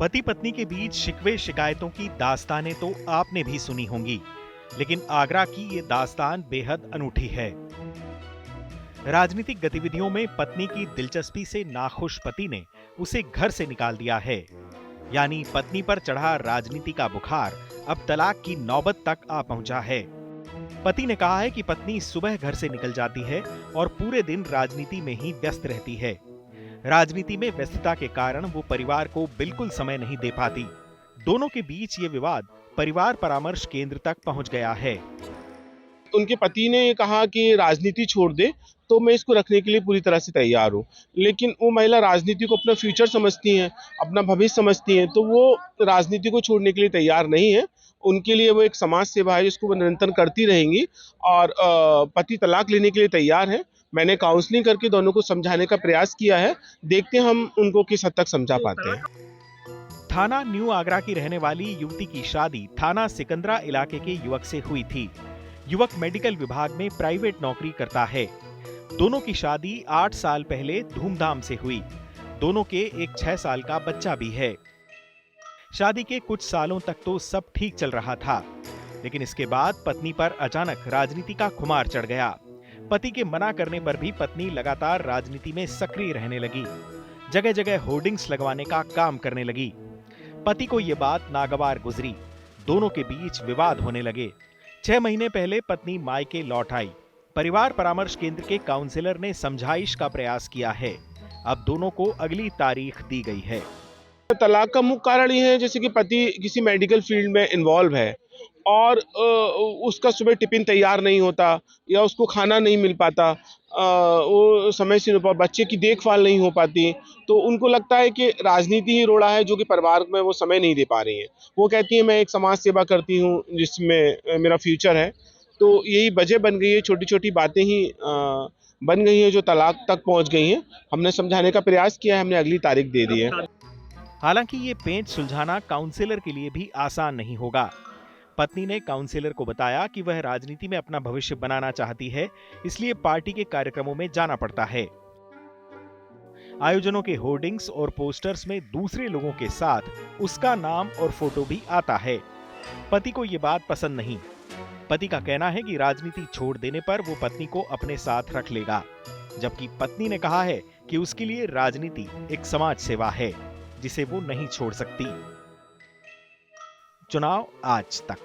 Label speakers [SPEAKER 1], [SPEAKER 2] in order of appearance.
[SPEAKER 1] पति पत्नी के बीच शिकवे शिकायतों की दास्तानें तो आपने भी सुनी होंगी, लेकिन आगरा की ये दास्तान बेहद अनूठी है। राजनीतिक गतिविधियों में पत्नी की दिलचस्पी से नाखुश पति ने उसे घर से निकाल दिया है। यानी पत्नी पर चढ़ा राजनीति का बुखार अब तलाक की नौबत तक आ पहुंचा है। पति ने कहा है कि पत्नी सुबह घर से निकल जाती है और पूरे दिन राजनीति में ही व्यस्त रहती है। राजनीति में व्यस्तता के कारण वो परिवार को बिल्कुल समय नहीं दे पाती। दोनों के बीच ये विवाद परिवार परामर्श केंद्र तक पहुंच गया है।
[SPEAKER 2] उनके पति ने कहा कि राजनीति छोड़ दे, तो मैं इसको रखने के लिए पूरी तरह से तैयार हूँ। लेकिन वो महिला राजनीति को अपना फ्यूचर समझती हैं, अपना भविष्य समझती हैं, तो वो राजनीति को छोड़ने के लिए तैयार नहीं है। उनके लिए वो एक समाज सेवा है जिसको वो निरंतर करती रहेंगी और पति तलाक लेने के लिए तैयार है। मैंने काउंसलिंग करके दोनों को समझाने का प्रयास किया है। देखते हैं हम उनको किस हद तक समझा पाते हैं।
[SPEAKER 1] थाना न्यू आगरा की रहने वाली युवती की शादी थाना सिकंदरा इलाके के युवक से हुई थी। युवक मेडिकल विभाग में प्राइवेट नौकरी करता है। दोनों की शादी 8 साल पहले धूमधाम से हुई। दोनों के एक 6 साल का बच्चा भी है। शादी के कुछ सालों तक तो सब ठीक चल रहा था, लेकिन इसके बाद पत्नी पर अचानक राजनीति का खुमार चढ़ गया। पति के मना करने पर भी पत्नी लगातार राजनीति में सक्रिय रहने लगी। जगह जगह होर्डिंग्स लगवाने का काम करने लगी। पति को यह बात नागवार गुजरी। दोनों के बीच विवाद होने लगे। 6 महीने पहले पत्नी मायके लौट आई। परिवार परामर्श केंद्र के काउंसलर ने समझाइश का प्रयास किया है। अब दोनों को अगली तारीख दी गई है।
[SPEAKER 2] तलाक का मुख्य कारण ये है जैसे कि पति किसी मेडिकल फील्ड में इन्वॉल्व है और उसका सुबह टिफिन तैयार नहीं होता या उसको खाना नहीं मिल पाता, वो समय से बच्चे की देखभाल नहीं हो पाती, तो उनको लगता है कि राजनीति ही रोड़ा है जो कि परिवार में वो समय नहीं दे पा रही है। वो कहती है मैं एक समाज सेवा करती हूँ जिसमें मेरा फ्यूचर है। तो यही वजह बन गई है, छोटी छोटी बातें ही बन गई हैं जो तलाक तक पहुँच गई हैं। हमने समझाने का प्रयास किया है, हमने अगली तारीख दे दी है।
[SPEAKER 1] हालांकि ये पेंच सुलझाना काउंसलर के लिए भी आसान नहीं होगा। पत्नी ने काउंसलर को बताया कि वह राजनीति में अपना भविष्य बनाना चाहती है, इसलिए पार्टी के कार्यक्रमों में जाना पड़ता है। आयोजनों के होर्डिंग्स और पोस्टर्स में दूसरे लोगों के साथ उसका नाम और फोटो भी आता है। पति को यह बात पसंद नहीं। पति का कहना है कि राजनीति छोड़ देने पर वो पत्नी को अपने साथ रख लेगा, जबकि पत्नी ने कहा है कि उसके लिए राजनीति एक समाज सेवा है जिसे वो नहीं छोड़ सकती। चुनाव आज तक।